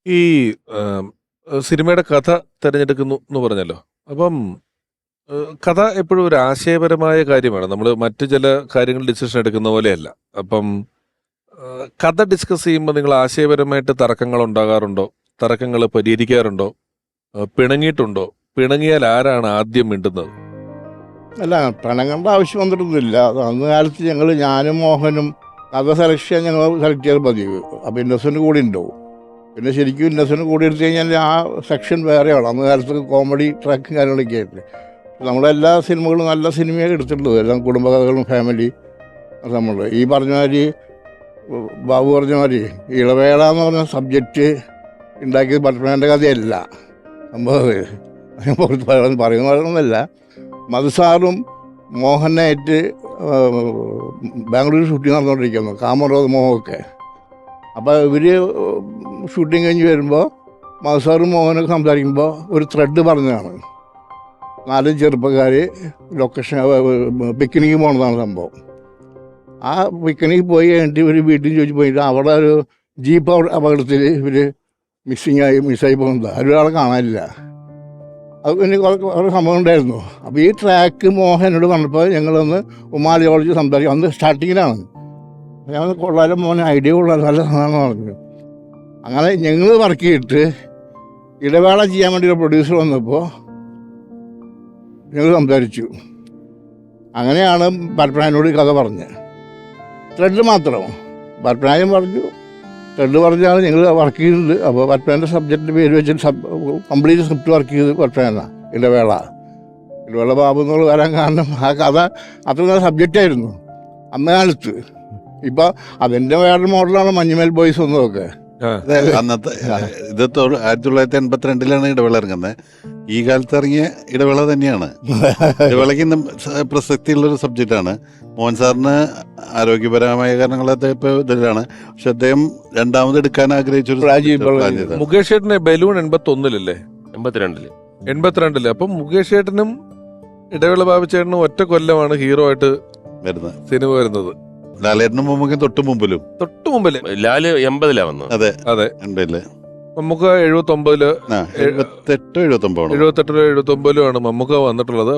ഈ സിനിമയുടെ കഥ തിരഞ്ഞെടുക്കുന്നു എന്ന് പറഞ്ഞല്ലോ. അപ്പം കഥ എപ്പോഴും ഒരു ആശയപരമായ കാര്യമാണ്. നമ്മൾ മറ്റു ചില കാര്യങ്ങൾ ഡിസിഷൻ എടുക്കുന്ന പോലെയല്ല. അപ്പം കഥ ഡിസ്കസ് ചെയ്യുമ്പോൾ നിങ്ങൾ ആശയപരമായിട്ട് തർക്കങ്ങൾ ഉണ്ടാകാറുണ്ടോ? തർക്കങ്ങൾ പരിഹരിക്കാറുണ്ടോ? പിണങ്ങിയിട്ടുണ്ടോ? പിണങ്ങിയാൽ ആരാണ് ആദ്യം മിണ്ടുന്നത്? അല്ല, പിണങ്ങേണ്ട ആവശ്യം വന്നിട്ടൊന്നുമില്ല. അന്ന് കാലത്ത് ഞാനും മോഹനും കഥ സെലക്ഷൻ ഞങ്ങൾ സെലക്ട് ചെയ്ത് പതിവ്. അപ്പോൾ ഇന്നസെൻ്റ് കൂടി ഉണ്ടാവും. പിന്നെ ശരിക്കും ഇന്നസെൻ്റ് കൂടി എടുത്തു കഴിഞ്ഞാൽ ആ സെക്ഷൻ വേറെയാണ്. അന്ന് കാലത്ത് കോമഡി ട്രാക്കും കാര്യങ്ങളൊക്കെ ആയിട്ട് നമ്മളെല്ലാ സിനിമകളും നല്ല സിനിമയൊക്കെ എടുത്തിട്ടുള്ളത്, എല്ലാം കുടുംബകഥകളും ഫാമിലി നമ്മൾ ഈ പറഞ്ഞ മാതിരി ബാബു പറഞ്ഞ മാതിരി ഇളവേള എന്ന് പറഞ്ഞ സബ്ജക്റ്റ് ഉണ്ടാക്കിയത് പത്മനാഭൻ്റെ കഥയല്ല. സംഭവം പറയുന്നതല്ല. മധുസാറും മോഹനായിട്ട് ബാംഗ്ലൂർ ഷൂട്ടിങ് നടന്നുകൊണ്ടിരിക്കുന്നു, കാമറോദ് മോഹമൊക്കെ. അപ്പോൾ ഇവർ ഷൂട്ടിങ് കഴിഞ്ഞ് വരുമ്പോൾ മധുസാറും മോഹനൊക്കെ സംസാരിക്കുമ്പോൾ ഒരു ത്രെഡ് പറഞ്ഞതാണ്. 4 ചെറുപ്പക്കാർ ലൊക്കേഷൻ പിക്നിക്ക് പോകുന്നതാണ് സംഭവം. ആ പിക്നിക്ക് പോയി കഴിഞ്ഞിട്ട് ഇവർ വീട്ടിൽ ചോദിച്ച് പോയിട്ട് അവിടെ ഒരു ജീപ്പ് അപകടത്തിൽ ഇവർ മിസ്സായി പോകുന്നത്, ഒരാളെ കാണാനില്ല. അത് പിന്നെ കുറേ സംഭവം ഉണ്ടായിരുന്നു. അപ്പോൾ ഈ ട്രാക്ക് മോഹനോട് പറഞ്ഞപ്പോൾ ഞങ്ങളൊന്ന് ഉമാലി കോളേജ് സംസാരിക്കും. അന്ന് സ്റ്റാർട്ടിങ്ങിലാണ്. ഞാൻ കൊള്ളാലും മോനെ ഐഡിയ കൊള്ളാലും നല്ല സാധനമാണെന്ന് പറഞ്ഞു. അങ്ങനെ ഞങ്ങൾ വർക്ക് ചെയ്തിട്ട് ഇടവേള ചെയ്യാൻ വേണ്ടി ഒരു പ്രൊഡ്യൂസർ വന്നപ്പോൾ ഞങ്ങൾ സംസാരിച്ചു. അങ്ങനെയാണ് പത്മനാഭനോട് കഥ പറഞ്ഞത്. ത്രെഡ് മാത്രം പത്മനാഭൻ പറഞ്ഞു, ത്രെഡ് പറഞ്ഞാണ് ഞങ്ങൾ വർക്ക് ചെയ്തത്. അപ്പോൾ പത്മനാഭൻ്റെ സബ്ജക്റ്റിൻ്റെ പേര് വെച്ചിട്ട് കംപ്ലീറ്റ് സ്ക്രിപ്റ്റ് വർക്ക് ചെയ്ത് പത്മനാഭനാണ്. ഇടവേള ബാബു എന്നുള്ള വരാൻ കാരണം ആ കഥ അത്ര നല്ല സബ്ജക്റ്റായിരുന്നു അന്ന് കാലത്ത്. ഇപ്പോൾ അതിൻ്റെ വേറൊരു മോഡലാണ് മഞ്ഞുമേൽ ബോയ്സ് ഒന്നൊക്കെ. അന്നത്തെ ഇത് 1982 ഇടവേള ഇറങ്ങുന്നത്. ഈ കാലത്ത് ഇറങ്ങിയ ഇടവേള തന്നെയാണ്. ഇടവേളയ്ക്ക് ഇന്നും പ്രസക്തിയുള്ളൊരു സബ്ജക്റ്റാണ്. മോഹൻ സാറിന് ആരോഗ്യപരമായ കാരണങ്ങളൊക്കെ ഇപ്പോൾ ഇതിലാണ്. പക്ഷെ അദ്ദേഹം രണ്ടാമത് എടുക്കാൻ ആഗ്രഹിച്ചൊരു മുകേഷ് ചേട്ടന് ബലൂൺ 81-ലല്ലേ? 82-ല്. അപ്പം മുകേഷ് ചേട്ടനും ഇടവേള ബാബുച്ചേട്ടനും ഒറ്റ കൊല്ലമാണ് ഹീറോ ആയിട്ട് വരുന്നത് സിനിമ വരുന്നത്. ലാലേട്ടനും മമ്മൂക്കും തൊട്ട് മുമ്പില് ലാല് 80-ലാ വന്നത്. അതെ അതെ. മമ്മൂക്ക 79-ല് 78-79 ആണ് മമ്മൂക്ക വന്നിട്ടുള്ളത്.